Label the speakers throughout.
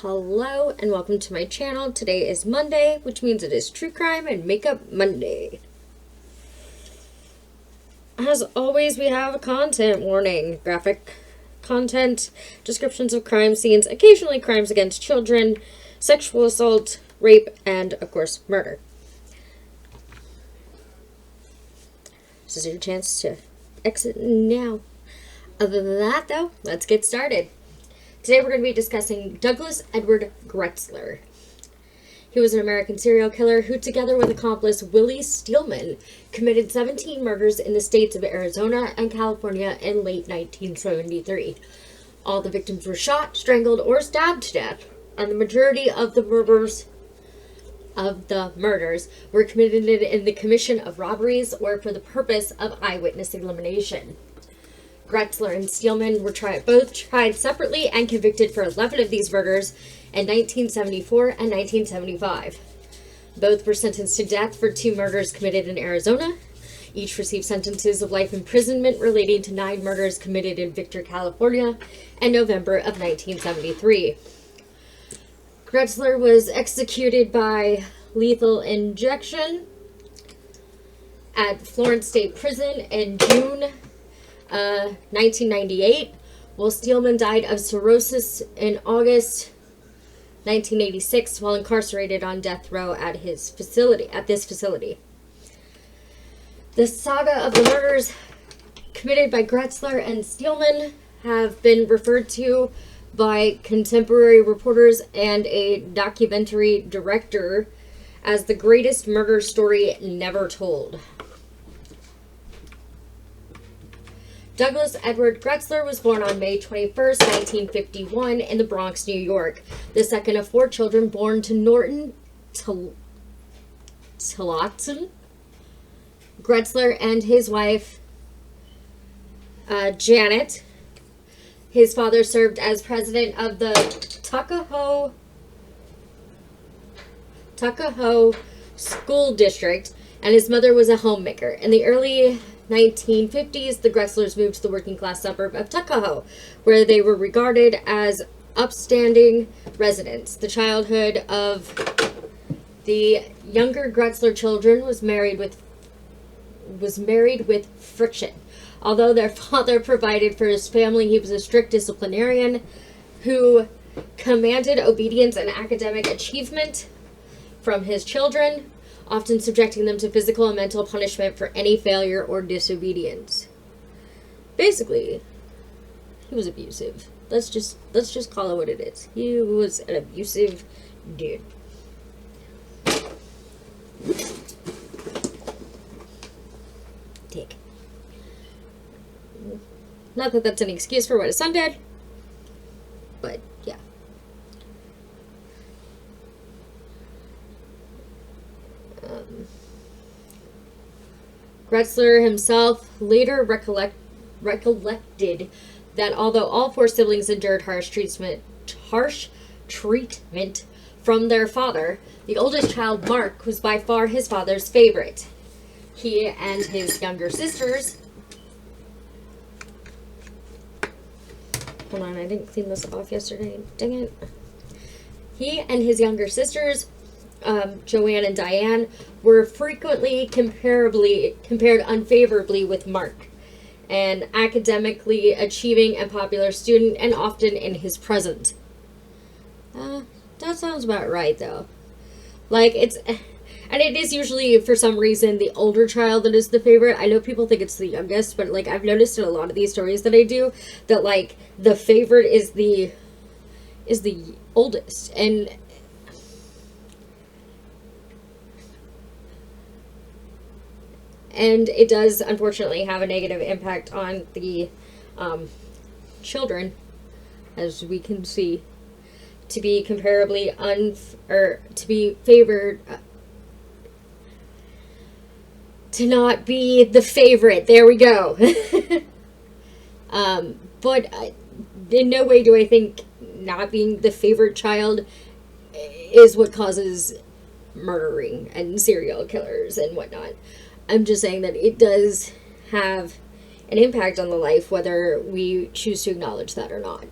Speaker 1: Hello and welcome to my channel. Today is Monday, which means it is True Crime and Makeup Monday. As always, we have a content warning. Graphic content, descriptions of crime scenes, occasionally crimes against children, sexual assault, rape, and, of course, murder. This is your chance to exit now. Other than that, though, let's get started. Today we're going to be discussing Douglas Edward Gretzler. He was an American serial killer who, together with accomplice Willie Steelman, committed 17 murders in the states of Arizona and California in late 1973. All the victims were shot, strangled, or stabbed to death, and the majority of the murders were committed in the commission of robberies or for the purpose of eyewitness elimination. Gretzler and Steelman were both tried separately and convicted for 11 of these murders in 1974 and 1975. Both were sentenced to death for 2 murders committed in Arizona. Each received sentences of life imprisonment relating to 9 murders committed in Victor, California in November of 1973. Gretzler was executed by lethal injection at Florence State Prison in June 1998, while Steelman died of cirrhosis in August 1986 while incarcerated on death row at this facility. The saga of the murders committed by Gretzler and Steelman have been referred to by contemporary reporters and a documentary director as the greatest murder story never told. Douglas Edward Gretzler was born on May 21st, 1951 in the Bronx, New York, the second of 4 children born to Norton Tillotson Gretzler and his wife, Janet. His father served as president of the Tuckahoe School District, and his mother was a homemaker. In the early 1950s, the Gretzlers moved to the working-class suburb of Tuckahoe, where they were regarded as upstanding residents. The childhood of the younger Gretzler children was married with friction. Although their father provided for his family, he was a strict disciplinarian who commanded obedience and academic achievement from his children, often subjecting them to physical and mental punishment for any failure or disobedience. Basically, he was abusive. Let's just call it what it is. He was an abusive dude. Take. Not that that's an excuse for what his son did, but yeah. Gretzler himself later recollected that although all 4 siblings endured harsh treatment from their father, the oldest child, Mark, was by far his father's favorite. He and his younger sisters... Hold on, I didn't clean this off yesterday. Dang it. He and his younger sisters, Joanne and Diane, were frequently compared unfavorably with Mark, an academically achieving and popular student, and often in his presence. That sounds about right, though. And it is usually, for some reason, the older child that is the favorite. I know people think it's the youngest, but, I've noticed in a lot of these stories that I do, that, the favorite is the oldest, and it does, unfortunately, have a negative impact on the children, as we can see, to be comparably to be favored, to not be the favorite. There we go. But in no way do I think not being the favorite child is what causes murdering and serial killers and whatnot. I'm just saying that it does have an impact on the life, whether we choose to acknowledge that or not.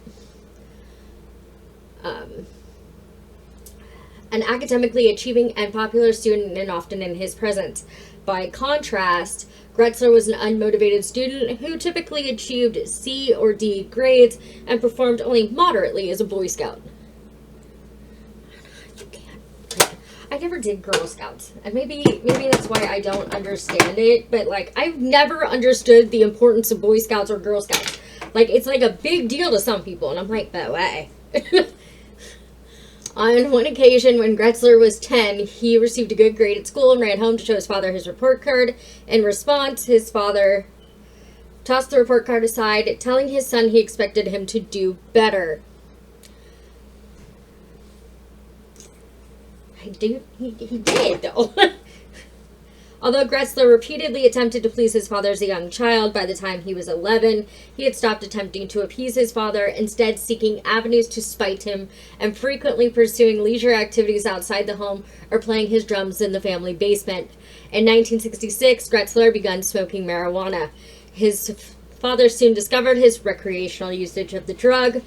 Speaker 1: an academically achieving and popular student and often in his presence. By contrast, Gretzler was an unmotivated student who typically achieved C or D grades and performed only moderately as a Boy Scout. I never did Girl Scouts, and maybe that's why I don't understand it, but, like, I've never understood the importance of Boy Scouts or Girl Scouts. Like, it's like a big deal to some people, and I'm like, but why? On one occasion, when Gretzler was 10, he received a good grade at school and ran home to show his father his report card. In response, his father tossed the report card aside, telling his son he expected him to do better. He did, though. Although Gretzler repeatedly attempted to please his father as a young child, by the time he was 11, he had stopped attempting to appease his father, instead seeking avenues to spite him and frequently pursuing leisure activities outside the home or playing his drums in the family basement. In 1966, Gretzler began smoking marijuana. His father soon discovered his recreational usage of the drug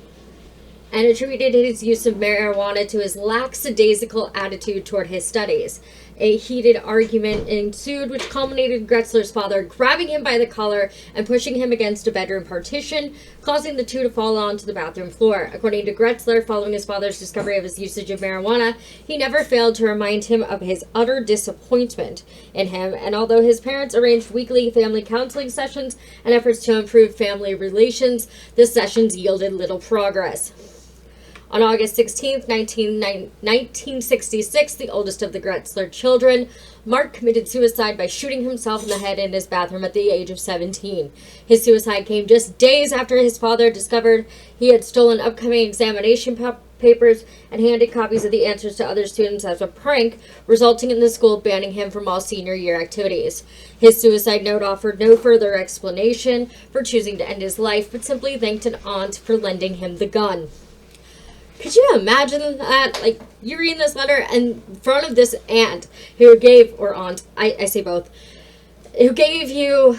Speaker 1: and attributed his use of marijuana to his lackadaisical attitude toward his studies. A heated argument ensued, which culminated in Gretzler's father grabbing him by the collar and pushing him against a bedroom partition, causing the two to fall onto the bathroom floor. According to Gretzler, following his father's discovery of his usage of marijuana, he never failed to remind him of his utter disappointment in him, and although his parents arranged weekly family counseling sessions and efforts to improve family relations, the sessions yielded little progress. On August 16, 1966, the oldest of the Gretzler children, Mark committed suicide by shooting himself in the head in his bathroom at the age of 17. His suicide came just days after his father discovered he had stolen upcoming examination papers and handed copies of the answers to other students as a prank, resulting in the school banning him from all senior year activities. His suicide note offered no further explanation for choosing to end his life, but simply thanked an aunt for lending him the gun. Could you imagine that? Like, you reading this letter and in front of this aunt who gave, or aunt, I say both, who gave you,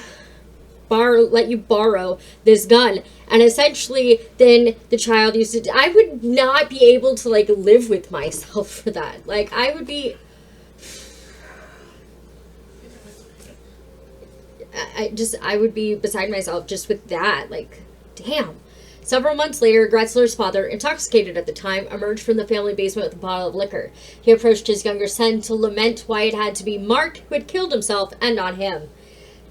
Speaker 1: let you borrow this gun. And essentially, then the child used to, I would not be able to, like, live with myself for that. Like, I would be, I would be beside myself just with that. Like, damn. Several months later, Gretzler's father, intoxicated at the time, emerged from the family basement with a bottle of liquor. He approached his younger son to lament why it had to be Mark who had killed himself and not him.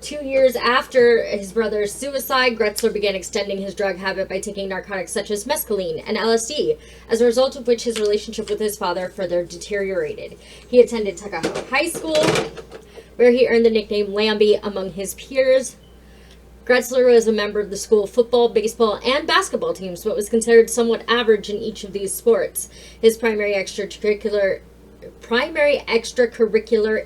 Speaker 1: 2 years after his brother's suicide, Gretzler began extending his drug habit by taking narcotics such as mescaline and LSD, as a result of which his relationship with his father further deteriorated. He attended Tuckahoe High School, where he earned the nickname Lambie among his peers. Gretzler was a member of the school football, baseball, and basketball teams, but was considered somewhat average in each of these sports. His primary extracurricular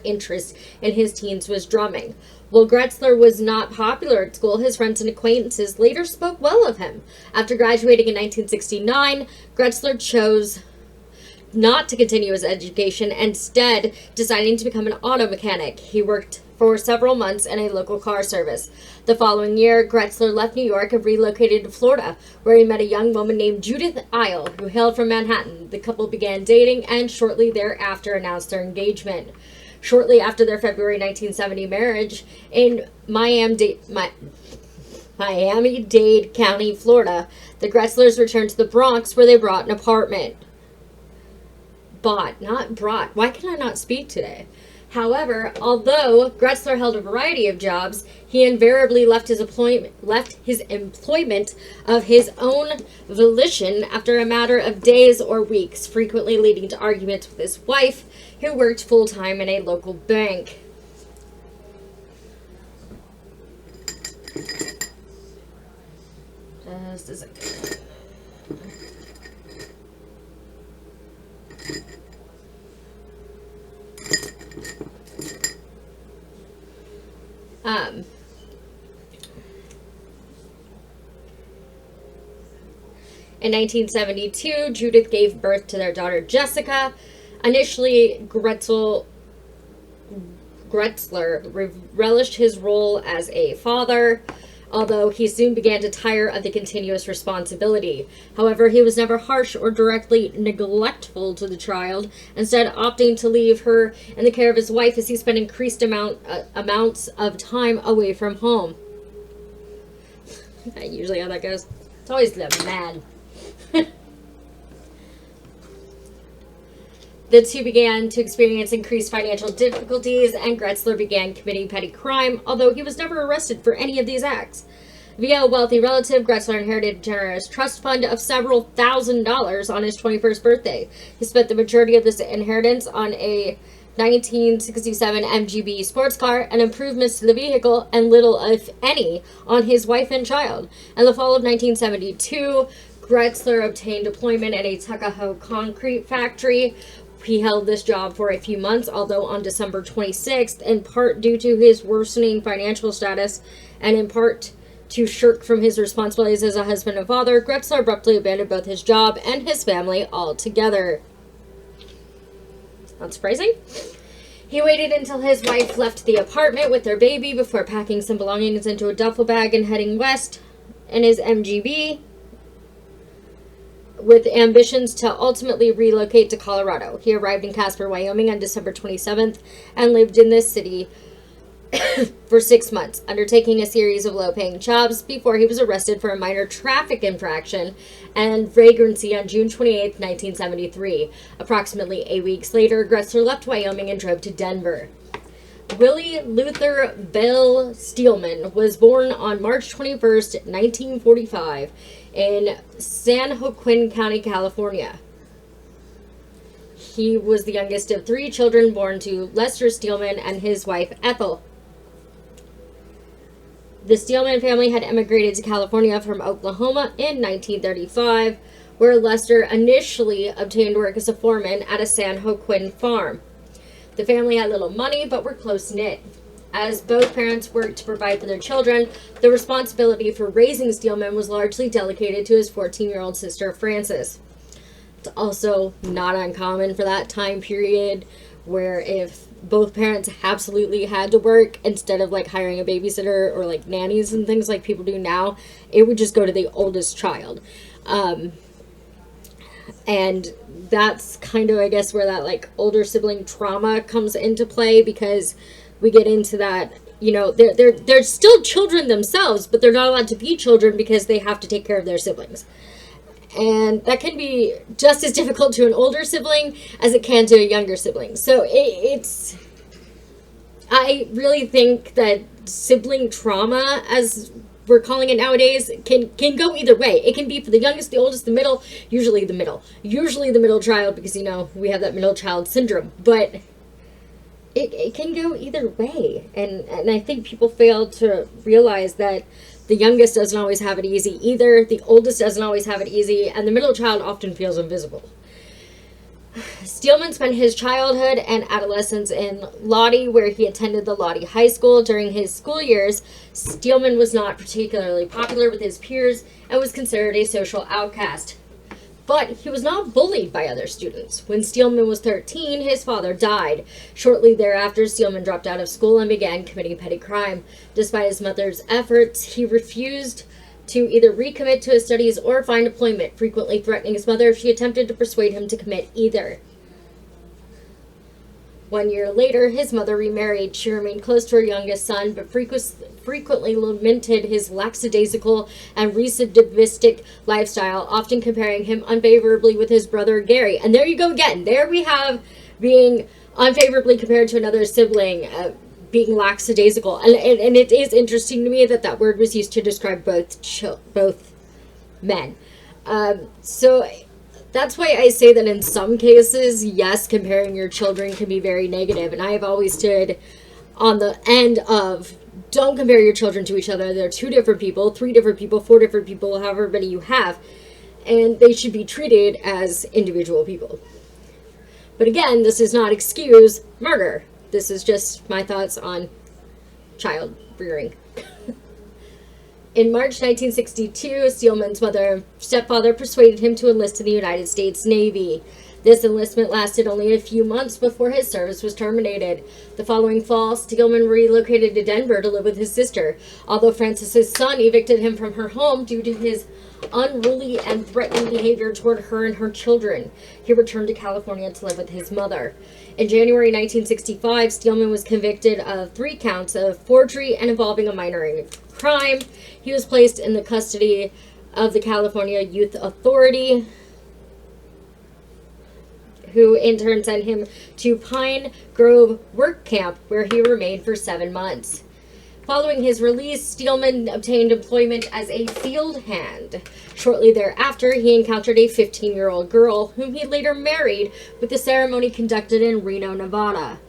Speaker 1: interest in his teens was drumming. While Gretzler was not popular at school, his friends and acquaintances later spoke well of him. After graduating in 1969, Gretzler chose not to continue his education, instead deciding to become an auto mechanic. He worked for several months in a local car service. The following year, Gretzler left New York and relocated to Florida, where he met a young woman named Judith Isle, who hailed from Manhattan. The couple began dating and shortly thereafter announced their engagement. Shortly after their February 1970 marriage in Miami-Dade County, Florida, the Gretzlers returned to the Bronx, where they bought an apartment. Not brought. Why can I not speak today? However, although Gretzler held a variety of jobs, he invariably left his employment of his own volition after a matter of days or weeks, frequently leading to arguments with his wife, who worked full-time in a local bank. Just a second. In 1972, Judith gave birth to their daughter Jessica. Initially, Gretzler relished his role as a father. although he soon began to tire of the continuous responsibility. However, he was never harsh or directly neglectful to the child, instead opting to leave her in the care of his wife as he spent increased amounts of time away from home. That's usually how that goes. It's always the man. The two began to experience increased financial difficulties, and Gretzler began committing petty crime, although he was never arrested for any of these acts. Via a wealthy relative, Gretzler inherited a generous trust fund of several $1,000s on his 21st birthday. He spent the majority of this inheritance on a 1967 MGB sports car and improvements to the vehicle, and little, if any, on his wife and child. In the fall of 1972, Gretzler obtained employment at a Tuckahoe concrete factory. He held this job for a few months, although on December 26th, in part due to his worsening financial status and in part to shirk from his responsibilities as a husband and father, Gretzler abruptly abandoned both his job and his family altogether. Not surprising. He waited until his wife left the apartment with their baby before packing some belongings into a duffel bag and heading west in his MGB, with ambitions to ultimately relocate to Colorado. He arrived in Casper, Wyoming on December 27th and lived in this city for 6 months, undertaking a series of low-paying jobs before he was arrested for a minor traffic infraction and vagrancy on June 28, 1973. Approximately 8 weeks later, Gretzler left Wyoming and drove to Denver. Willie Luther Bell Steelman was born on March 21st, 1945, in San Joaquin County, California. He was the youngest of 3 children born to Lester Steelman and his wife Ethel. The Steelman family had emigrated to California from Oklahoma in 1935, where Lester initially obtained work as a foreman at a San Joaquin farm. The family had little money, but were close-knit. As both parents worked to provide for their children, the responsibility for raising Steelman was largely delegated to his 14-year-old sister, Frances. It's also not uncommon for that time period where if both parents absolutely had to work, instead of like hiring a babysitter or like nannies and things like people do now, it would just go to the oldest child. And that's kind of, I guess, where that like older sibling trauma comes into play, because we get into that, you know, they're still children themselves, but they're not allowed to be children because they have to take care of their siblings. And that can be just as difficult to an older sibling as it can to a younger sibling. So I really think that sibling trauma, as we're calling it nowadays, can go either way. It can be for the youngest, the oldest, the middle, usually the middle child, because, you know, we have that middle child syndrome. But it can go either way. And I think people fail to realize that the youngest doesn't always have it easy either. The oldest doesn't always have it easy. And the middle child often feels invisible. Steelman spent his childhood and adolescence in Lottie, where he attended the Lottie High School. During his school years, Steelman was not particularly popular with his peers and was considered a social outcast. But he was not bullied by other students. When Steelman was 13, his father died. Shortly thereafter, Steelman dropped out of school and began committing petty crime. Despite his mother's efforts, he refused to either recommit to his studies or find employment, frequently threatening his mother if she attempted to persuade him to commit either. 1 year later, his mother remarried. She remained close to her youngest son, but frequently lamented his lackadaisical and recidivistic lifestyle, often comparing him unfavorably with his brother Gary. And there you go again. There we have being unfavorably compared to another sibling, being lackadaisical. And it is interesting to me that that word was used to describe both men. So that's why I say that in some cases, yes, comparing your children can be very negative. And I have always stood on the end of, don't compare your children to each other. They're 2 different people, 3 different people, 4 different people, however many you have. And they should be treated as individual people. But again, this does not excuse murder. This is just my thoughts on child rearing. In March 1962, Steelman's mother and stepfather persuaded him to enlist in the United States Navy. This enlistment lasted only a few months before his service was terminated. The following fall, Steelman relocated to Denver to live with his sister. Although Frances's son evicted him from her home due to his unruly and threatening behavior toward her and her children, he returned to California to live with his mother. In January 1965, Steelman was convicted of 3 counts of forgery and involving a minor in crime. He was placed in the custody of the California Youth Authority, who in turn sent him to Pine Grove Work Camp, where he remained for 7 months. Following his release, Steelman obtained employment as a field hand. Shortly thereafter, he encountered a 15-year-old girl, whom he later married, with the ceremony conducted in Reno, Nevada.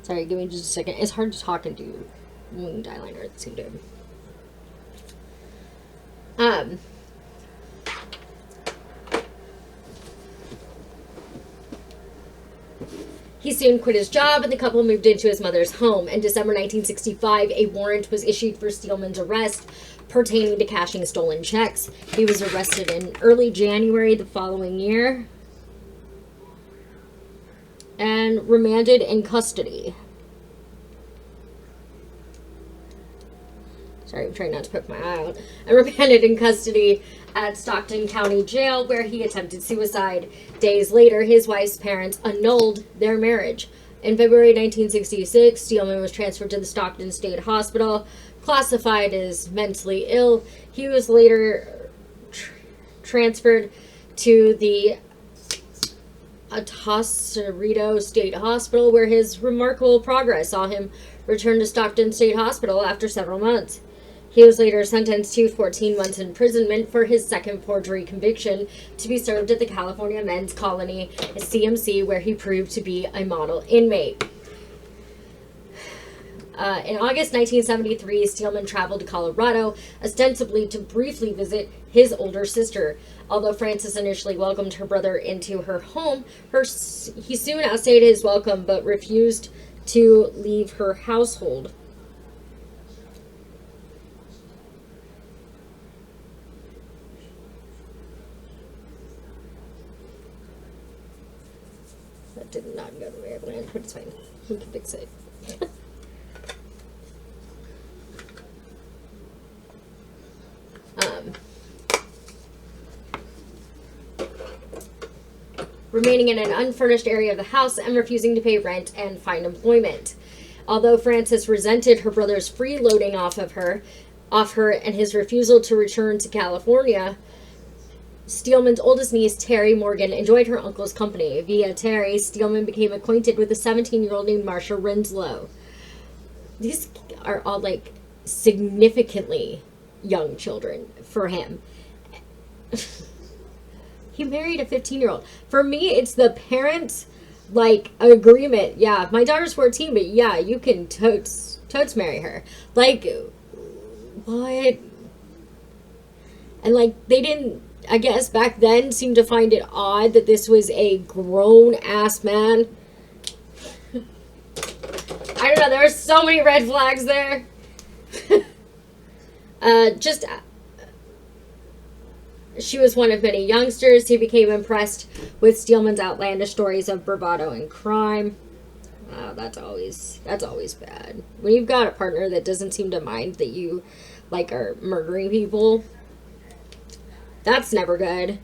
Speaker 1: Sorry, give me just a second. It's hard to talk and do winged eyeliner at the same time. He soon quit his job, and the couple moved into his mother's home. In December 1965, a warrant was issued for Steelman's arrest pertaining to cashing stolen checks. He was arrested in early January the following year and remanded in custody. Sorry, I'm trying not to poke my eye out. And remanded in custody at Stockton County Jail, where he attempted suicide. Days later, his wife's parents annulled their marriage. In February 1966, Steelman was transferred to the Stockton State Hospital, classified as mentally ill. He was later transferred to the Cerrito State Hospital, where his remarkable progress saw him return to Stockton State Hospital after several months. He was later sentenced to 14 months imprisonment for his second forgery conviction, to be served at the California Men's Colony, CMC, where he proved to be a model inmate. In August 1973, Steelman traveled to Colorado, ostensibly to briefly visit his older sister. Although Frances initially welcomed her brother into her home, he soon outstayed his welcome but refused to leave her household. That did not go the way I planned, but it's fine. We can fix it. Remaining in an unfurnished area of the house and refusing to pay rent and find employment. Although Frances resented her brother's freeloading off her and his refusal to return to California, Steelman's oldest niece, Terry Morgan, enjoyed her uncle's company. Via Terry, Steelman became acquainted with a 17-year-old named Marsha Renslow. These are all, like, significantly young children for him. He married a 15-year-old. For me, it's the parents' like agreement. Yeah, my daughter's 14, but yeah, you can totes marry her. Like, what? And like, they didn't, I guess back then, seem to find it odd that this was a grown-ass man. I don't know, there are so many red flags there. She was one of many youngsters who became impressed with Steelman's outlandish stories of bravado and crime. That's always bad. When you've got a partner that doesn't seem to mind that you, like, are murdering people, that's never good.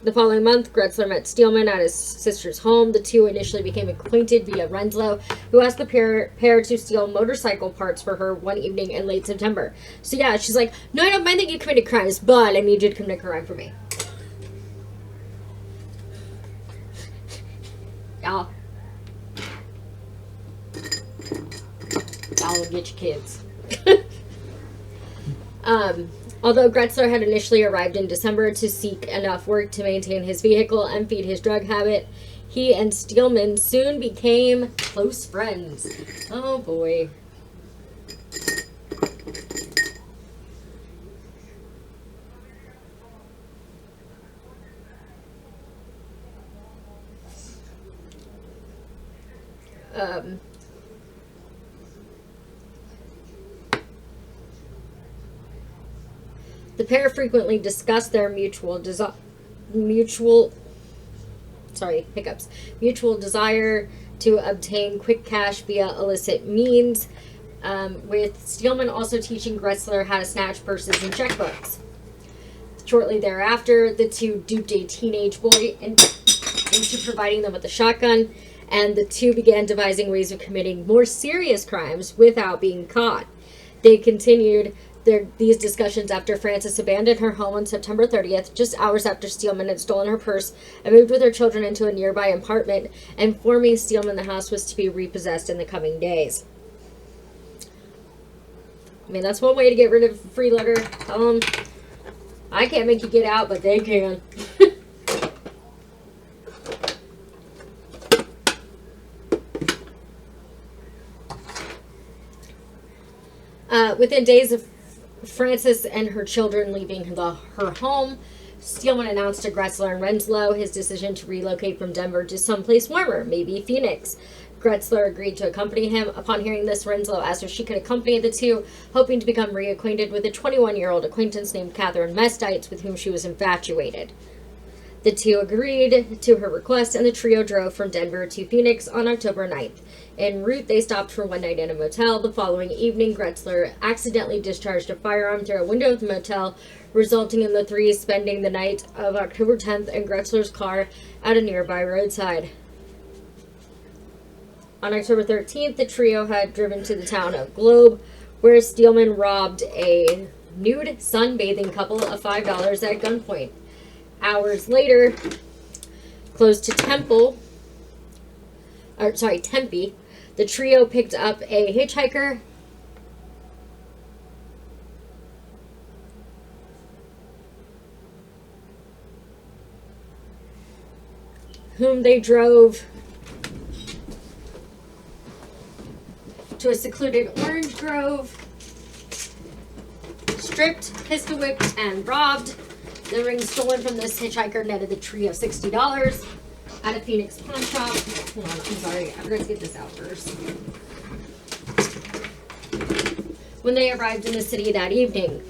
Speaker 1: The following month, Gretzler met Steelman at his sister's home. The two initially became acquainted via Renslow, who asked the pair to steal motorcycle parts for her one evening in late September. So yeah, she's like, no, I don't mind that you committed crimes, but I need you to commit a crime for me. Y'all will get your kids. Although Gretzler had initially arrived in December to seek enough work to maintain his vehicle and feed his drug habit, he and Steelman soon became close friends. Oh boy. The pair frequently discussed their mutual desire to obtain quick cash via illicit means, with Steelman also teaching Gretzler how to snatch purses and checkbooks. Shortly thereafter, the two duped a teenage boy into providing them with a shotgun, and the two began devising ways of committing more serious crimes without being caught. They continued these discussions after Frances abandoned her home on September 30th, just hours after Steelman had stolen her purse and moved with her children into a nearby apartment, informing Steelman the house was to be repossessed in the coming days. I mean, that's one way to get rid of freeloader. Tell them, I can't make you get out, but they can. Within days of Frances and her children leaving her home, Steelman announced to Gretzler and Renslow his decision to relocate from Denver to someplace warmer, maybe Phoenix. Gretzler agreed to accompany him. Upon hearing this, Renslow asked if she could accompany the two, hoping to become reacquainted with a 21-year-old acquaintance named Catherine Mestites, with whom she was infatuated. The two agreed to her request, and the trio drove from Denver to Phoenix on October 9th. En route, they stopped for one night in a motel. The following evening, Gretzler accidentally discharged a firearm through a window of the motel, resulting in the three spending the night of October 10th in Gretzler's car at a nearby roadside. On October 13th, the trio had driven to the town of Globe, where Steelman robbed a nude sunbathing couple of $5 at gunpoint. Hours later, close to Tempe, the trio picked up a hitchhiker whom they drove to a secluded orange grove, stripped, pistol whipped, and robbed. The ring stolen from this hitchhiker netted the trio $60 at a Phoenix pawn shop. Hold on, I'm sorry. I'm going to get this out first. When they arrived in the city that evening,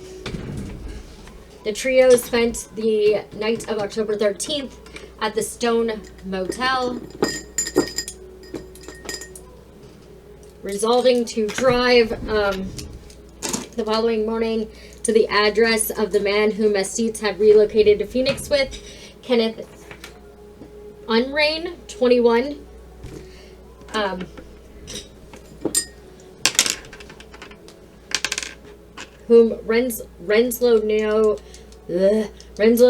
Speaker 1: the trio spent the night of October 13th at the Stone Motel, resolving to drive the following morning to the address of the man whom Mestites had relocated to Phoenix with, Kenneth Unrain, 21. Whom Renslow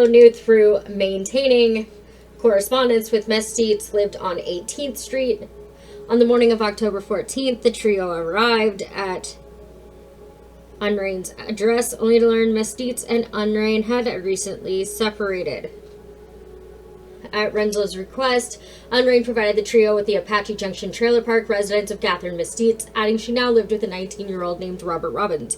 Speaker 1: knew through maintaining correspondence with Mestites, lived on 18th Street. On the morning of October 14th, the trio arrived at Unrain's address, only to learn Mestites and Unrain had recently separated. At Renslow's request, Unrain provided the trio with the Apache Junction trailer park residence of Catherine Mestites, adding she now lived with a 19-year-old named Robert Robbins.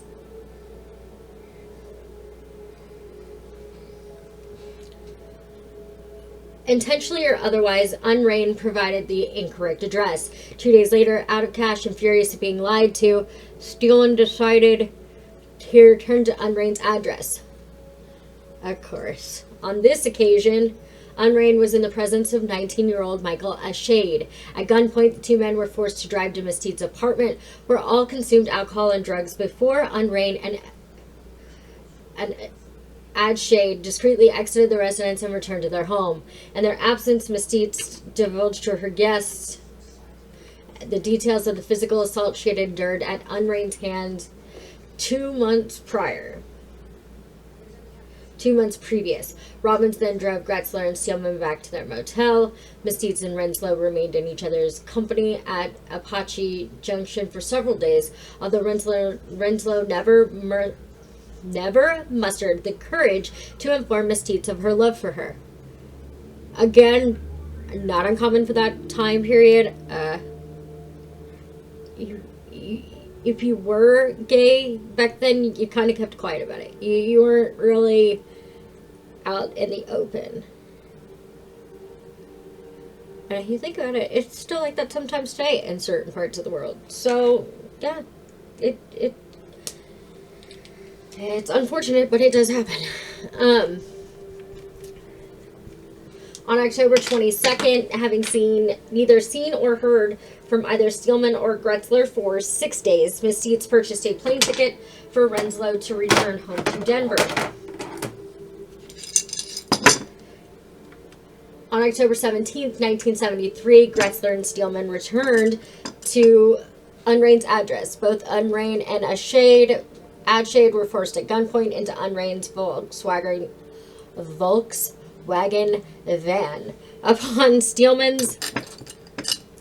Speaker 1: Intentionally or otherwise, Unrain provided the incorrect address. 2 days later, out of cash and furious at being lied to, Steelman decided to return to Unrain's address. Of course. On this occasion, Unrain was in the presence of 19-year-old Michael Ashade. At gunpoint, the two men were forced to drive to Mestites' apartment, where all consumed alcohol and drugs before Unrain and Ashade discreetly exited the residence and returned to their home. In their absence, Mestites divulged to her guests the details of the physical assault she had endured at Unrain's hands 2 months prior. 2 months previous. Robbins then drove Gretzler and Steelman back to their motel. Mestites and Renslow remained in each other's company at Apache Junction for several days, although Renslow never mustered the courage to inform Mestites of her love for her. Again, not uncommon for that time period. If you were gay back then, you kind of kept quiet about it. You weren't really out in the open. And if you think about it, it's still like that sometimes today in certain parts of the world. So, yeah, it's unfortunate, but it does happen. On October 22nd, having neither seen or heard from either Steelman or Gretzler for 6 days, Miss Dietz purchased a plane ticket for Renslow to return home to Denver. On October 17th, 1973, Gretzler and Steelman returned to Unrain's address. Both Unrain and Adshade were forced at gunpoint into Unrain's Volkswagen van. Upon Steelman's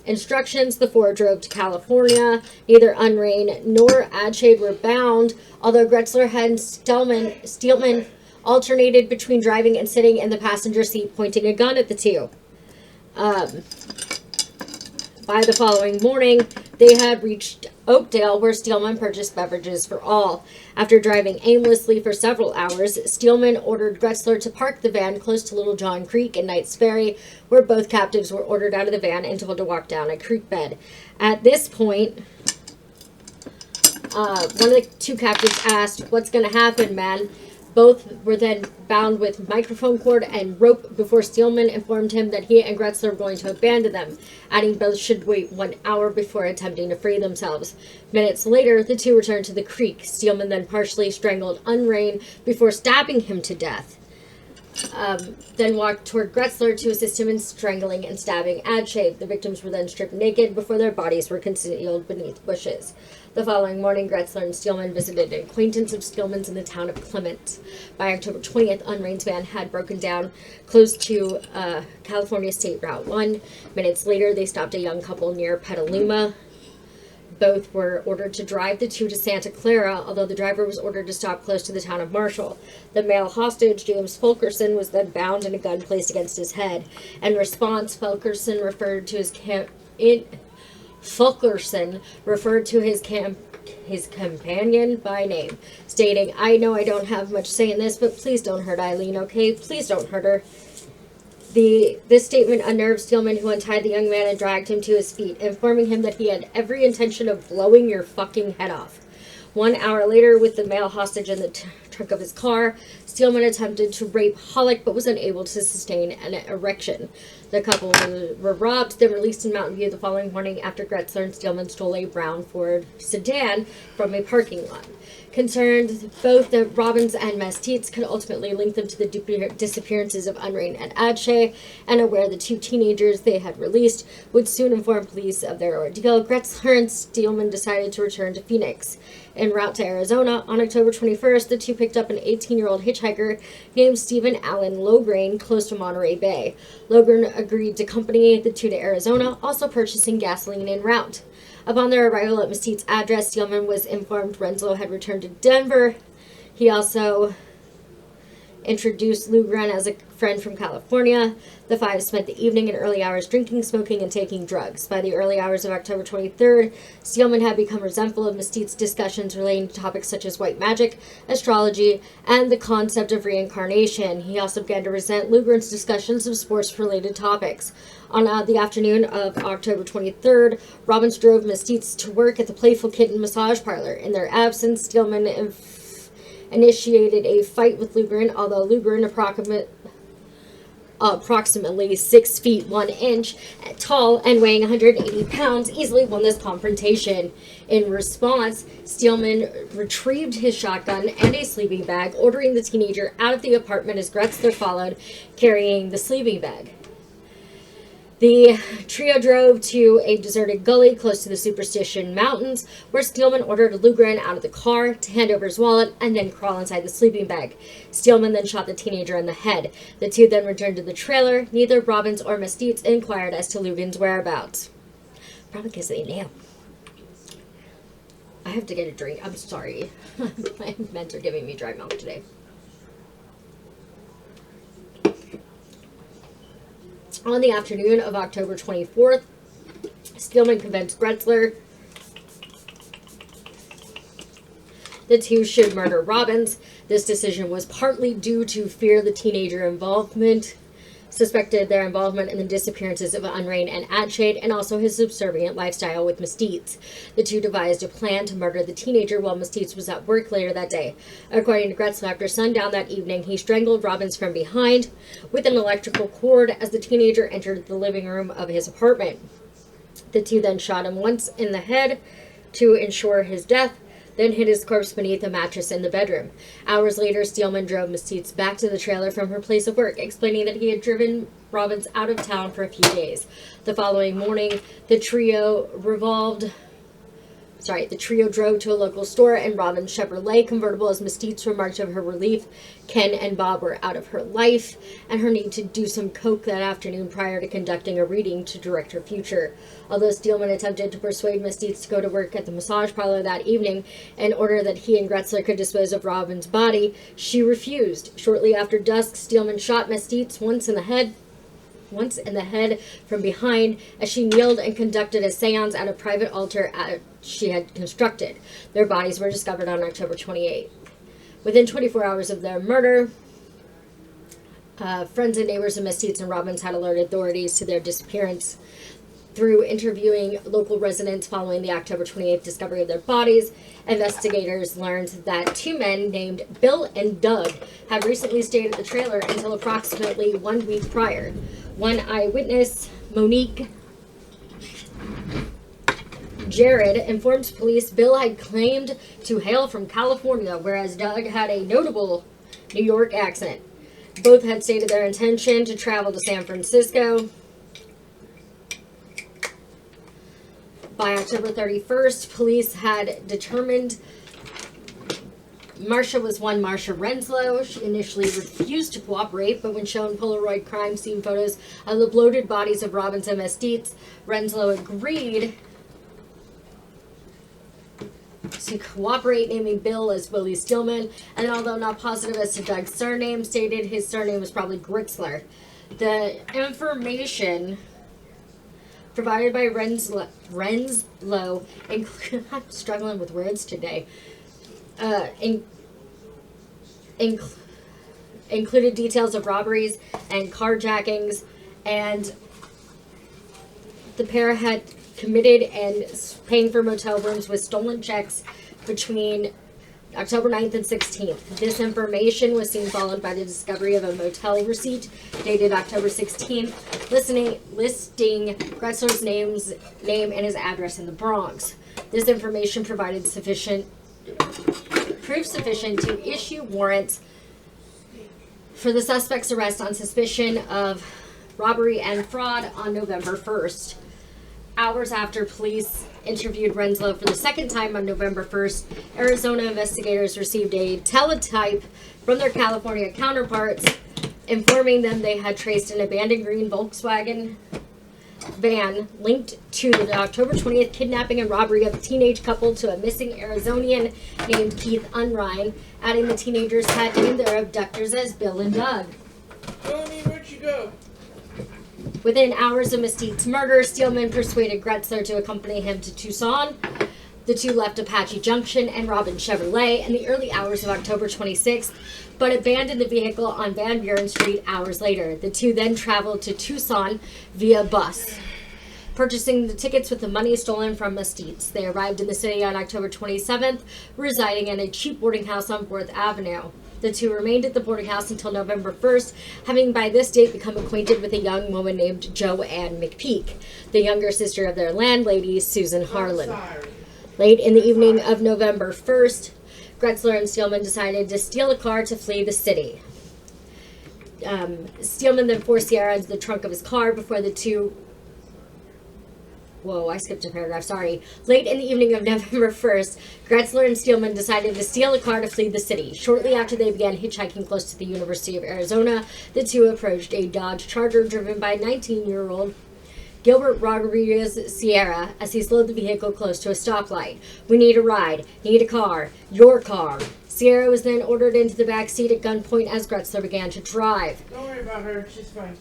Speaker 1: instructions, the four drove to California. Neither Unrain nor Adshade were bound, although Gretzler and Steelman alternated between driving and sitting in the passenger seat, pointing a gun at the two. By the following morning, they had reached Oakdale, where Steelman purchased beverages for all. After driving aimlessly for several hours, Steelman ordered Gretzler to park the van close to Little John Creek and Knight's Ferry, where both captives were ordered out of the van and told to walk down a creek bed. At this point, one of the two captives asked, "What's going to happen, man?" Both were then bound with microphone cord and rope before Steelman informed him that he and Gretzler were going to abandon them, adding both should wait 1 hour before attempting to free themselves. Minutes later, the two returned to the creek. Steelman then partially strangled Unrain before stabbing him to death. Then walked toward Gretzler to assist him in strangling and stabbing Adshade. The victims were then stripped naked before their bodies were concealed beneath bushes. The following morning, Gretzler and Steelman visited an acquaintance of Steelman's in the town of Clement. By October 20th, Unrain's van had broken down close to California State Route 1. Minutes later, they stopped a young couple near Petaluma. Both were ordered to drive the two to Santa Clara, although the driver was ordered to stop close to the town of Marshall. The male hostage, James Fulkerson, was then bound and a gun placed against his head. In response, Fulkerson referred to his companion by name, stating, "I know I don't have much say in this, but please don't hurt Eileen, okay? Please don't hurt her." This statement unnerved Steelman, who untied the young man and dragged him to his feet, informing him that he had every intention of blowing your fucking head off. 1 hour later, with the male hostage in the trunk of his car, Steelman attempted to rape Hollick, but was unable to sustain an erection. The couple were robbed, then released in Mountain View the following morning after Gretzler and Steelman stole a brown Ford sedan from a parking lot. Concerned both that Robbins and Dietz could ultimately link them to the disappearances of Unrain and Adshade, and aware the two teenagers they had released would soon inform police of their ordeal, Gretzler and Steelman decided to return to Phoenix. En route to Arizona, on October 21st, the two picked up an 18-year-old hitchhiker named Stephen Allen Logren close to Monterey Bay. Logren agreed to accompany the two to Arizona, also purchasing gasoline en route. Upon their arrival at Mesquite's address, Steelman was informed Renslow had returned to Denver. He also introduced Lugren as a friend from California. The five spent the evening and early hours drinking, smoking, and taking drugs. By the early hours of October 23rd, Steelman had become resentful of Mesquite's discussions relating to topics such as white magic, astrology, and the concept of reincarnation. He also began to resent Lugren's discussions of sports-related topics. On the afternoon of October 23rd, Robbins drove Mesquite to work at the Playful Kitten massage parlor. In their absence, Steelman initiated a fight with Lugren, although Lugren, approximately 6 feet 1 inch tall and weighing 180 pounds, easily won this confrontation. In response, Steelman retrieved his shotgun and a sleeping bag, ordering the teenager out of the apartment as Gretzler followed, carrying the sleeping bag. The trio drove to a deserted gully close to the Superstition Mountains, where Steelman ordered Lugren out of the car to hand over his wallet and then crawl inside the sleeping bag. Steelman then shot the teenager in the head. The two then returned to the trailer. Neither Robbins or Mesquite inquired as to Lugren's whereabouts. Probably because they knew. I have to get a drink. I'm sorry. My meds are giving me dry mouth today. On the afternoon of October 24th, Steelman convinced Gretzler the two should murder Robbins. This decision was partly due to fear the teenager involvement. suspected their involvement in the disappearances of Unrain and Adshade, and also his subservient lifestyle with Mesquite. The two devised a plan to murder the teenager while Mesquite was at work later that day. According to Gretzler, after sundown that evening, he strangled Robbins from behind with an electrical cord as the teenager entered the living room of his apartment. The two then shot him once in the head to ensure his death, then hid his corpse beneath a mattress in the bedroom. Hours later, Steelman drove Mesquite back to the trailer from her place of work, explaining that he had driven Robbins out of town for a few days. The following morning, the trio drove to a local store, and Robin's Chevrolet convertible, as Mesquite remarked of her relief. Ken and Bob were out of her life, and her need to do some coke that afternoon prior to conducting a reading to direct her future. Although Steelman attempted to persuade Mesquite to go to work at the massage parlor that evening in order that he and Gretzler could dispose of Robin's body, she refused. Shortly after dusk, Steelman shot Mesquite once in the head from behind as she kneeled and conducted a seance at a private altar she had constructed. Their bodies were discovered on October 28th. Within 24 hours of their murder, friends and neighbors of Mesquite and Robbins had alerted authorities to their disappearance. Through interviewing local residents following the October 28th discovery of their bodies, investigators learned that two men named Bill and Doug had recently stayed at the trailer until approximately 1 week prior. One eyewitness, Monique Jared, informed police Bill had claimed to hail from California, whereas Doug had a notable New York accent. Both had stated their intention to travel to San Francisco. By October 31st, police had determined Marcia was one Marcia Renslow. She initially refused to cooperate, but when shown Polaroid crime scene photos of the bloated bodies of Robbins and Mesquite, Renslow agreed to cooperate, naming Bill as Willie Steelman, and although not positive as to Doug's surname, stated his surname was probably Gretzler. The information provided by Renslow I'm struggling with words today, included details of robberies and carjackings, and the pair had committed and paying for motel rooms with stolen checks between October 9th and 16th. This information was soon followed by the discovery of a motel receipt dated October 16th, listing Gretzler's name and his address in the Bronx. This information provided proof sufficient to issue warrants for the suspect's arrest on suspicion of robbery and fraud on November 1st. Hours after police interviewed Renslow for the second time on November 1st, Arizona investigators received a teletype from their California counterparts informing them they had traced an abandoned green Volkswagen van linked to the October 20th kidnapping and robbery of a teenage couple to a missing Arizonian named Keith Unrein, adding the teenagers had named their abductors as Bill and Doug.
Speaker 2: Tony, where'd you go?
Speaker 1: Within hours of Mesquite's murder, Steelman persuaded Gretzler to accompany him to Tucson. The two left Apache Junction and Robin's Chevrolet in the early hours of October 26th, but abandoned the vehicle on Van Buren Street hours later. The two then traveled to Tucson via bus, purchasing the tickets with the money stolen from Mesquite. They arrived in the city on October 27th, residing in a cheap boarding house on 4th Avenue. The two remained at the boarding house until November 1st, having by this date become acquainted with a young woman named Joanne McPeak, the younger sister of their landlady, Susan Harlan. Late in the evening of November 1st, Gretzler and Steelman decided to steal a car to flee the city. Steelman then forced Sierra into the trunk of his car before the two... Whoa, I skipped a paragraph, sorry. Late in the evening of November 1st, Gretzler and Steelman decided to steal a car to flee the city. Shortly after they began hitchhiking close to the University of Arizona, the two approached a Dodge Charger driven by 19-year-old Gilbert Rodriguez Sierra as he slowed the vehicle close to a stoplight. "We need a ride. Need a car. Your car." Sierra was then ordered into the back seat at gunpoint as Gretzler began to drive.
Speaker 2: Don't worry about her. She's fine.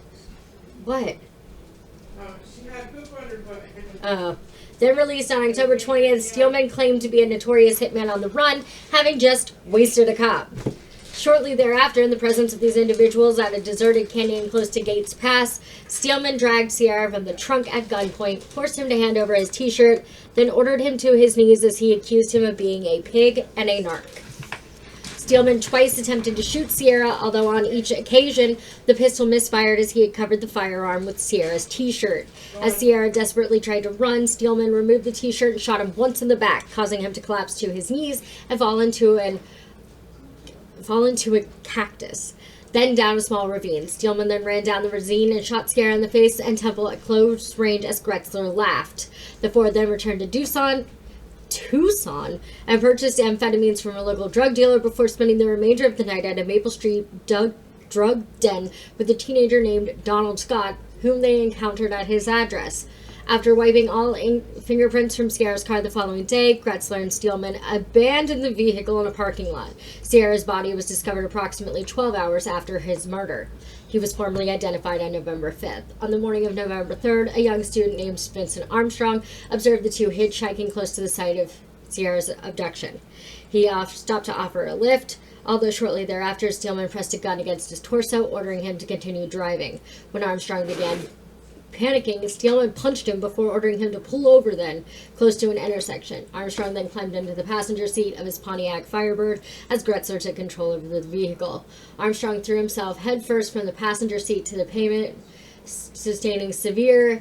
Speaker 1: What?
Speaker 2: She had poop on her butt.
Speaker 1: Then released on October 20th, Steelman claimed to be a notorious hitman on the run, having just wasted a cop. Shortly thereafter, in the presence of these individuals at a deserted canyon close to Gates Pass, Steelman dragged Sierra from the trunk at gunpoint, forced him to hand over his t-shirt, then ordered him to his knees as he accused him of being a pig and a narc. Steelman twice attempted to shoot Sierra, although on each occasion the pistol misfired as he had covered the firearm with Sierra's t-shirt. As Sierra desperately tried to run, Steelman removed the t-shirt and shot him once in the back, causing him to collapse to his knees and fall into a cactus, then down a small ravine. Steelman then ran down the ravine and shot Sierra in the face and temple at close range as Gretzler laughed. The four then returned to Tucson and purchased amphetamines from a local drug dealer before spending the remainder of the night at a Maple Street drug den with a teenager named Donald Scott, whom they encountered at his address. After wiping all fingerprints from Sierra's car the following day, Gretzler and Steelman abandoned the vehicle in a parking lot. Sierra's body was discovered approximately 12 hours after his murder. He was formally identified on November 5th. On the morning of November 3rd, a young student named Vincent Armstrong observed the two hitchhiking close to the site of Sierra's abduction. He stopped to offer a lift, although shortly thereafter, Steelman pressed a gun against his torso, ordering him to continue driving. When Armstrong began panicking, Steelman punched him before ordering him to pull over then, close to an intersection. Armstrong then climbed into the passenger seat of his Pontiac Firebird as Gretzler took control of the vehicle. Armstrong threw himself headfirst from the passenger seat to the pavement, sustaining severe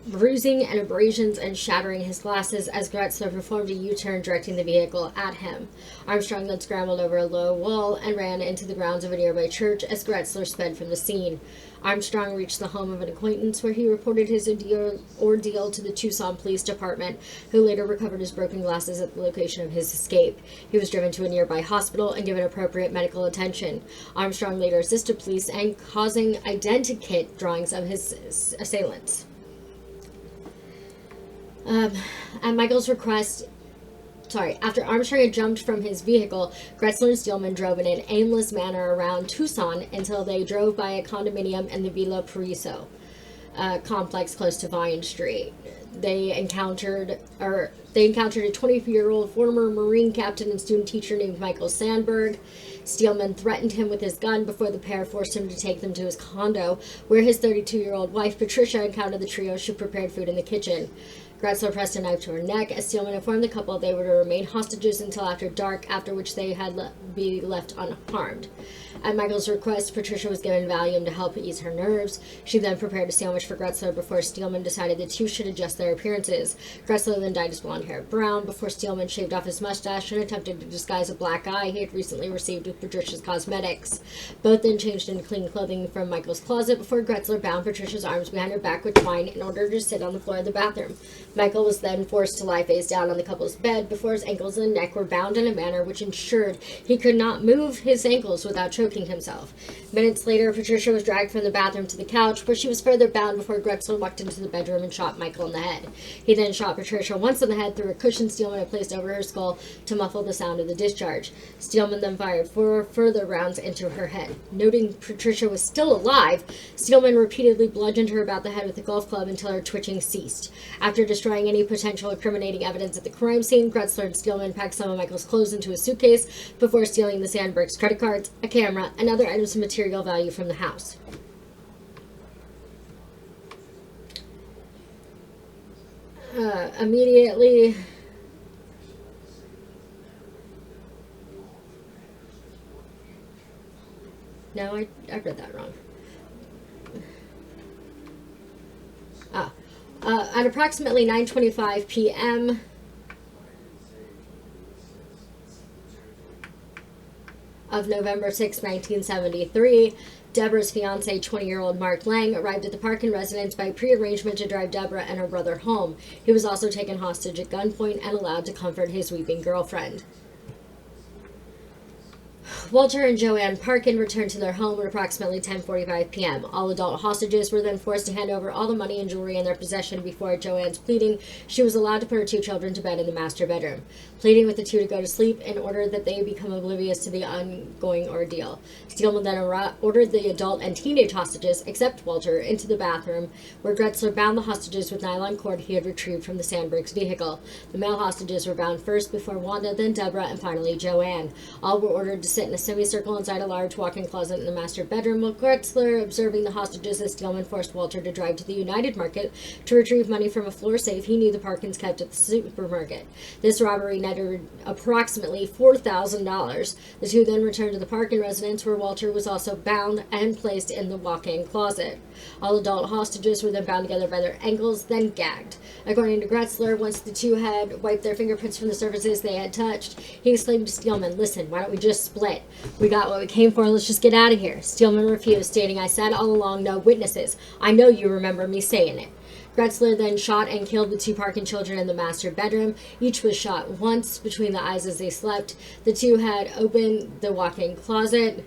Speaker 1: bruising and abrasions and shattering his glasses as Gretzler performed a U-turn directing the vehicle at him. Armstrong then scrambled over a low wall and ran into the grounds of a nearby church as Gretzler sped from the scene. Armstrong reached the home of an acquaintance where he reported his ordeal to the Tucson Police Department, who later recovered his broken glasses at the location of his escape. He was driven to a nearby hospital and given appropriate medical attention. Armstrong later assisted police in causing identikit drawings of his assailants. At Michael's request, after Armstrong had jumped from his vehicle, Gretzler and Steelman drove in an aimless manner around Tucson until they drove by a condominium in the Villa Paraiso complex close to Vine Street. They encountered a 20-year-old former Marine captain and student teacher named Michael Sandberg. Steelman threatened him with his gun before the pair forced him to take them to his condo, where his 32-year-old wife, Patricia, encountered the trio as she prepared food in the kitchen. Gretzler pressed a knife to her neck as Steelman informed the couple they were to remain hostages until after dark, after which they had be left unharmed. At Michael's request, Patricia was given Valium to help ease her nerves. She then prepared a sandwich for Gretzler before Steelman decided the two should adjust their appearances. Gretzler then dyed his blonde hair brown before Steelman shaved off his mustache and attempted to disguise a black eye he had recently received with Patricia's cosmetics. Both then changed into clean clothing from Michael's closet before Gretzler bound Patricia's arms behind her back with twine in order to sit on the floor of the bathroom. Michael was then forced to lie face down on the couple's bed before his ankles and neck were bound in a manner which ensured he could not move his ankles without choking himself. Minutes later, Patricia was dragged from the bathroom to the couch, where she was further bound before Gretzler walked into the bedroom and shot Michael in the head. He then shot Patricia once in the head through a cushion Steelman had placed over her skull to muffle the sound of the discharge. Steelman then fired 4 further rounds into her head. Noting Patricia was still alive, Steelman repeatedly bludgeoned her about the head with a golf club until her twitching ceased. After destroying any potential incriminating evidence at the crime scene, Gretzler and Steelman packed some of Michael's clothes into a suitcase before stealing the Sandbergs' credit cards, a camera, and other items of material value from the house. Immediately... No, I read that wrong. At approximately 9:25 p.m., of November 6, 1973, Deborah's fiancé, 20-year-old Mark Lang, arrived at the Parkin residence by pre-arrangement to drive Deborah and her brother home. He was also taken hostage at gunpoint and allowed to comfort his weeping girlfriend. Walter and Joanne Parkin returned to their home at approximately 10:45 p.m. All adult hostages were then forced to hand over all the money and jewelry in their possession before, at Joanne's pleading, she was allowed to put her 2 children to bed in the master bedroom, pleading with the 2 to go to sleep in order that they become oblivious to the ongoing ordeal. Steelman then ordered the adult and teenage hostages, except Walter, into the bathroom, where Gretzler bound the hostages with nylon cord he had retrieved from the Sandbergs' vehicle. The male hostages were bound first before Wanda, then Deborah, and finally Joanne. All were ordered to sit in a semicircle inside a large walk-in closet in the master bedroom, while Gretzler observing the hostages as Steelman forced Walter to drive to the United Market to retrieve money from a floor safe he knew the Parkins kept at the supermarket. This robbery netted approximately $4,000. The two then returned to the Parkin residence, where Walter was also bound and placed in the walk-in closet. All adult hostages were then bound together by their ankles, then gagged. According to Gretzler, once the two had wiped their fingerprints from the surfaces they had touched, he exclaimed to Steelman, "Listen, why don't we just split? We got what we came for, let's just get out of here." Steelman refused, stating, "I said all along, no witnesses. I know you remember me saying it." Gretzler then shot and killed the two Parkin children in the master bedroom. Each was shot once between the eyes as they slept. The two had opened the walk-in closet,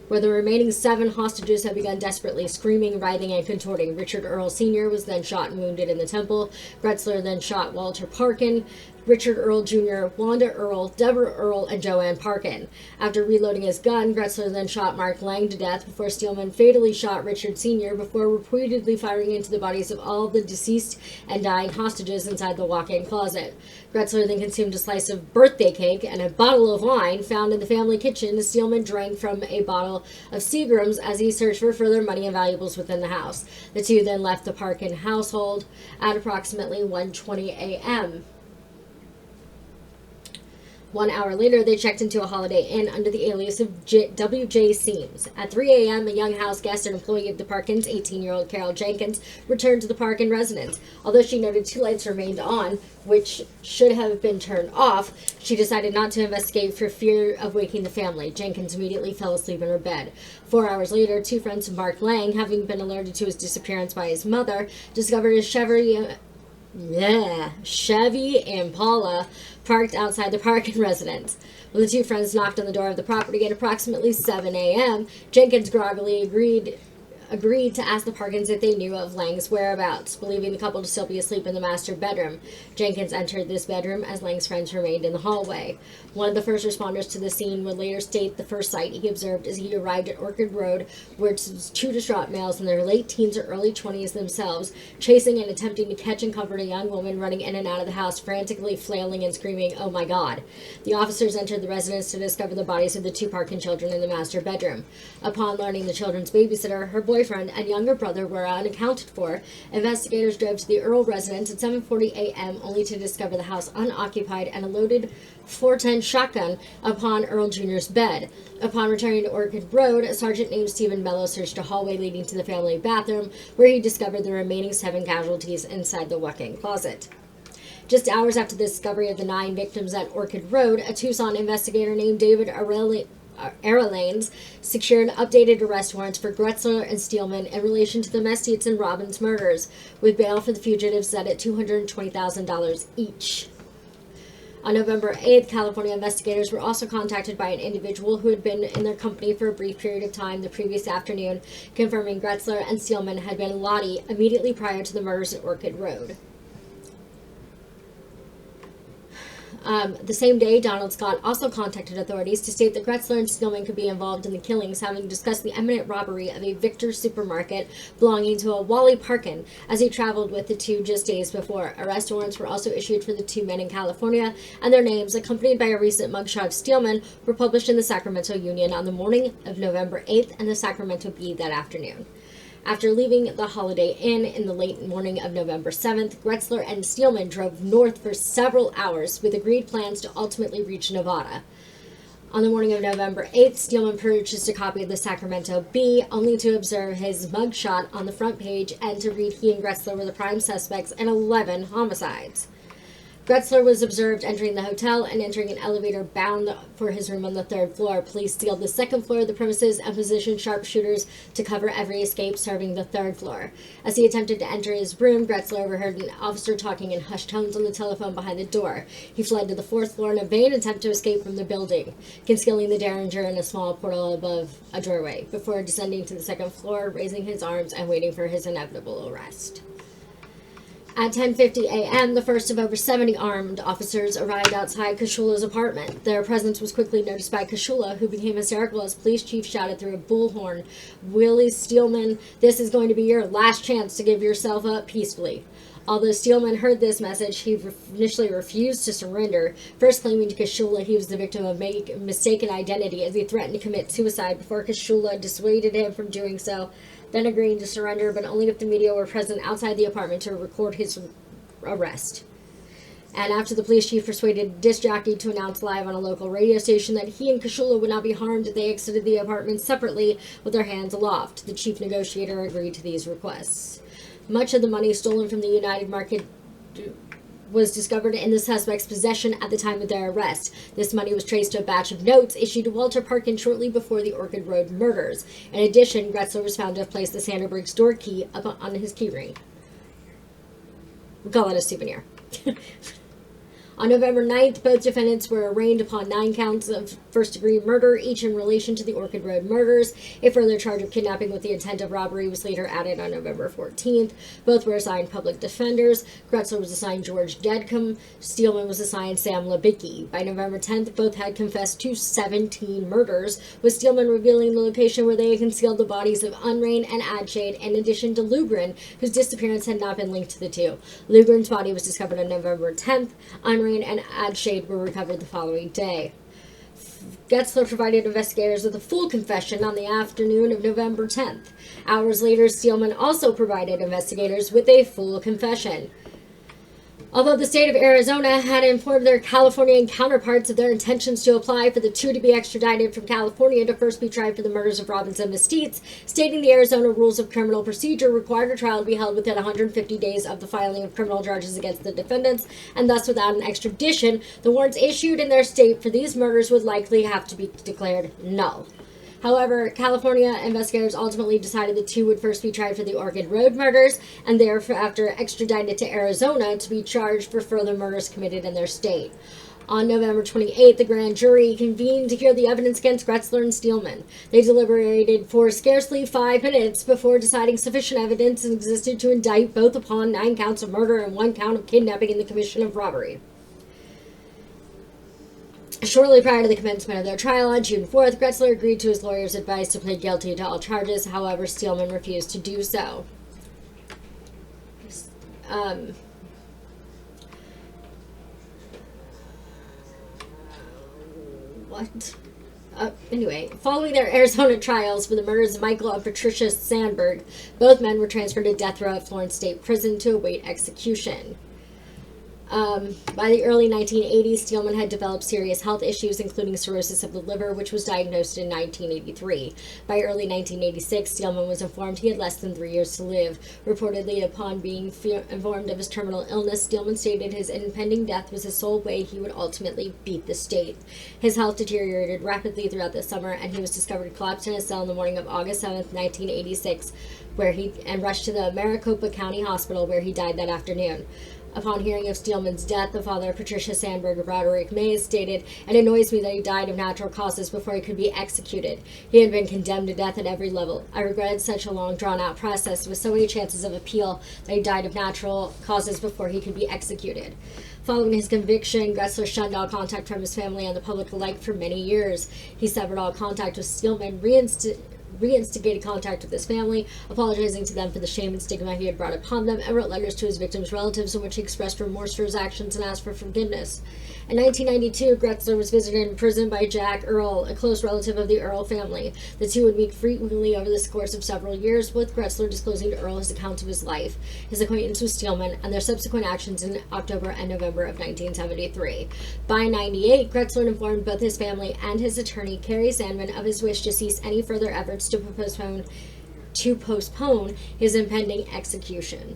Speaker 1: where the remaining 7 hostages had begun desperately screaming, writhing, and contorting. Richard Earl Sr. was then shot and wounded in the temple. Gretzler then shot Walter Parkin, Richard Earl Jr., Wanda Earl, Deborah Earl, and Joanne Parkin. After reloading his gun, Gretzler then shot Mark Lang to death before Steelman fatally shot Richard Sr. before repeatedly firing into the bodies of all the deceased and dying hostages inside the walk-in closet. Gretzler then consumed a slice of birthday cake and a bottle of wine found in the family kitchen as Steelman drank from a bottle of Seagram's as he searched for further money and valuables within the house. The two then left the Parkin household at approximately 1:20 a.m. 1 hour later, they checked into a Holiday Inn under the alias of W.J. Seams. At 3 a.m., a young house guest and employee of the Parkins, 18-year-old Carol Jenkins, returned to the Parkin residence. Although she noted 2 lights remained on, which should have been turned off, she decided not to investigate for fear of waking the family. Jenkins immediately fell asleep in her bed. 4 hours later, 2 friends of Mark Lang, having been alerted to his disappearance by his mother, discovered his Chevy Impala parked outside the Parkin residence. When the 2 friends knocked on the door of the property at approximately 7 a.m., Jenkins groggily agreed to ask the Parkins if they knew of Lang's whereabouts, believing the couple to still be asleep in the master bedroom. Jenkins entered this bedroom as Lang's friends remained in the hallway. One of the first responders to the scene would later state the first sight he observed as he arrived at Orchard Road, where 2 distraught males in their late teens or early 20s themselves, chasing and attempting to catch and comfort a young woman running in and out of the house, frantically flailing and screaming, "Oh my God." The officers entered the residence to discover the bodies of the 2 Parkin children in the master bedroom. Upon learning the children's babysitter, her boyfriend, and younger brother were unaccounted for, investigators drove to the Earl residence at 7:40 a.m. only to discover the house unoccupied and a loaded .410 shotgun upon Earl Jr.'s bed. Upon returning to Orchard Road, a sergeant named Stephen Mello searched a hallway leading to the family bathroom, where he discovered the remaining 7 casualties inside the walk-in closet. Just hours after the discovery of the 9 victims at Orchard Road, a Tucson investigator named David Aralanes secured updated arrest warrants for Gretzler and Steelman in relation to the Mesquite and Robbins murders, with bail for the fugitives set at $220,000 each. On November 8th, California investigators were also contacted by an individual who had been in their company for a brief period of time the previous afternoon, confirming Gretzler and Steelman had been in Lottie immediately prior to the murders at Orchard Road. The same day, Donald Scott also contacted authorities to state that Gretzler and Steelman could be involved in the killings, having discussed the imminent robbery of a Victor supermarket belonging to a Wally Parkin as he traveled with the 2 just days before. Arrest warrants were also issued for the 2 men in California, and their names, accompanied by a recent mugshot of Steelman, were published in the Sacramento Union on the morning of November 8th and the Sacramento Bee that afternoon. After leaving the Holiday Inn in the late morning of November 7th, Gretzler and Steelman drove north for several hours with agreed plans to ultimately reach Nevada. On the morning of November 8th, Steelman purchased a copy of the Sacramento Bee, only to observe his mugshot on the front page and to read he and Gretzler were the prime suspects in 11 homicides. Gretzler was observed entering the hotel and entering an elevator bound for his room on the 3rd floor. Police sealed the 2nd floor of the premises and positioned sharpshooters to cover every escape serving the 3rd floor. As he attempted to enter his room, Gretzler overheard an officer talking in hushed tones on the telephone behind the door. He fled to the 4th floor in a vain attempt to escape from the building, concealing the Derringer in a small portal above a doorway, before descending to the 2nd floor, raising his arms and waiting for his inevitable arrest. At 10:50 a.m., the first of over 70 armed officers arrived outside Kashula's apartment. Their presence was quickly noticed by Kashula, who became hysterical as police chief shouted through a bullhorn, "Willie Steelman, this is going to be your last chance to give yourself up peacefully." Although Steelman heard this message, he initially refused to surrender, first claiming to Kishula he was the victim of mistaken identity as he threatened to commit suicide before Kishula dissuaded him from doing so, then agreeing to surrender, but only if the media were present outside the apartment to record his arrest. And after the police chief persuaded a disc jockey to announce live on a local radio station that he and Kishula would not be harmed if they exited the apartment separately with their hands aloft, the chief negotiator agreed to these requests. Much of the money stolen from the United Market was discovered in the suspect's possession at the time of their arrest. This money was traced to a batch of notes issued to Walter Parkin shortly before the Orchid Road murders. In addition, Gretzler was found to have placed the Sanderberg's door key up on his keyring. We call it a souvenir. On November 9th, both defendants were arraigned upon 9 counts of first-degree murder, each in relation to the Orchid Road murders. A further charge of kidnapping with the intent of robbery was later added on November 14th. Both were assigned public defenders. Gretzler was assigned George Dedcombe. Steelman was assigned Sam Labicki. By November 10th, both had confessed to 17 murders, with Steelman revealing the location where they had concealed the bodies of Unrain and Adshade, in addition to Lugren, whose disappearance had not been linked to the two. Lugren's body was discovered on November 10th. Unrain and Adshade were recovered the following day. Gretzler provided investigators with a full confession on the afternoon of November 10th. Hours later, Steelman also provided investigators with a full confession. Although the state of Arizona had informed their Californian counterparts of their intentions to apply for the two to be extradited from California to first be tried for the murders of Robbins and Mesquite, stating the Arizona Rules of Criminal Procedure required a trial to be held within 150 days of the filing of criminal charges against the defendants, and thus without an extradition, the warrants issued in their state for these murders would likely have to be declared null. However, California investigators ultimately decided the two would first be tried for the Orchid Road murders and thereafter extradited to Arizona to be charged for further murders committed in their state. On November 28th, the grand jury convened to hear the evidence against Gretzler and Steelman. They deliberated for scarcely 5 minutes before deciding sufficient evidence existed to indict both upon 9 counts of murder and 1 count of kidnapping and the commission of robbery. Shortly prior to the commencement of their trial on June 4th, Gretzler agreed to his lawyer's advice to plead guilty to all charges. However, Steelman refused to do so. Anyway, following their Arizona trials for the murders of Michael and Patricia Sandberg, both men were transferred to death row at Florence State Prison to await execution. By the early 1980s, Steelman had developed serious health issues, including cirrhosis of the liver, which was diagnosed in 1983. By early 1986, Steelman was informed he had less than 3 years to live. Reportedly, upon being informed of his terminal illness, Steelman stated his impending death was the sole way he would ultimately beat the state. His health deteriorated rapidly throughout the summer, and he was discovered collapsed in a cell in the morning of August 7, 1986, and rushed to the Maricopa County Hospital, where he died that afternoon. Upon hearing of Steelman's death, the father of Patricia Sandberg of Roderick Mays stated, "It annoys me that he died of natural causes before he could be executed. He had been condemned to death at every level. I regretted such a long, drawn-out process with so many chances of appeal that he died of natural causes before he could be executed." Following his conviction, Gretzler shunned all contact from his family and the public alike for many years. He severed all contact with Steelman, reinstigated contact with his family, apologizing to them for the shame and stigma he had brought upon them, and wrote letters to his victims' relatives in which he expressed remorse for his actions and asked for forgiveness. In 1992, Gretzler was visited in prison by Jack Earl, a close relative of the Earl family. The two would meet frequently over the course of several years, with Gretzler disclosing to Earl his account of his life, his acquaintance with Steelman, and their subsequent actions in October and November of 1973. By 1998, Gretzler informed both his family and his attorney, Carrie Sandman, of his wish to cease any further efforts to postpone his impending execution.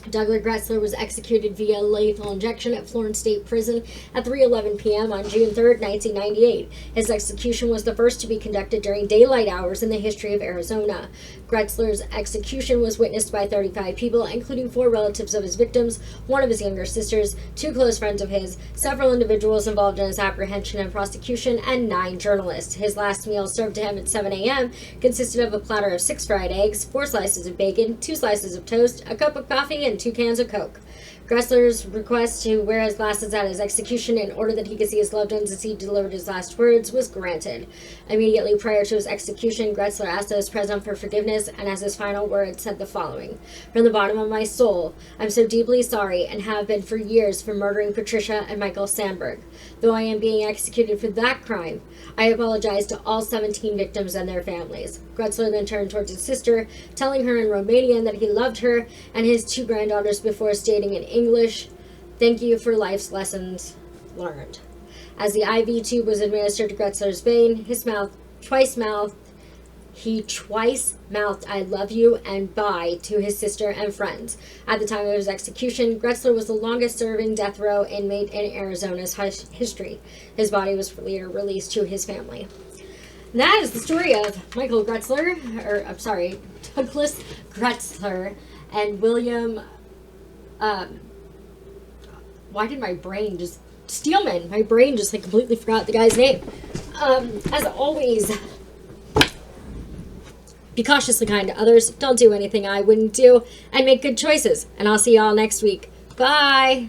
Speaker 1: Douglas Gretzler was executed via lethal injection at Florence State Prison at 3:11 p.m. on June 3, 1998. His execution was the first to be conducted during daylight hours in the history of Arizona. Gretzler's execution was witnessed by 35 people, including 4 relatives of his victims, 1 of his younger sisters, 2 close friends of his, several individuals involved in his apprehension and prosecution, and 9 journalists. His last meal, served to him at 7 a.m., consisted of a platter of 6 fried eggs, 4 slices of bacon, 2 slices of toast, a cup of coffee, and 2 cans of Coke. Gretzler's request to wear his glasses at his execution in order that he could see his loved ones as he delivered his last words was granted. Immediately prior to his execution, Gretzler asked those present for forgiveness, and as his final words said the following: "From the bottom of my soul, I'm so deeply sorry and have been for years for murdering Patricia and Michael Sandberg. Though I am being executed for that crime, I apologize to all 17 victims and their families." Gretzler then turned towards his sister, telling her in Romanian that he loved her and his 2 granddaughters before stating in English, "Thank you for life's lessons learned." As the IV tube was administered to Gretzler's vein, he twice mouthed "I love you" and "bye" to his sister and friends. At the time of his execution, Gretzler was the longest serving death row inmate in Arizona's history. His body was later released to his family. And that is the story of Michael Gretzler, Douglas Gretzler and William, why did my brain just, Steelman, my brain just completely forgot the guy's name. As always, be cautiously kind to others, don't do anything I wouldn't do, and make good choices. And I'll see y'all next week. Bye!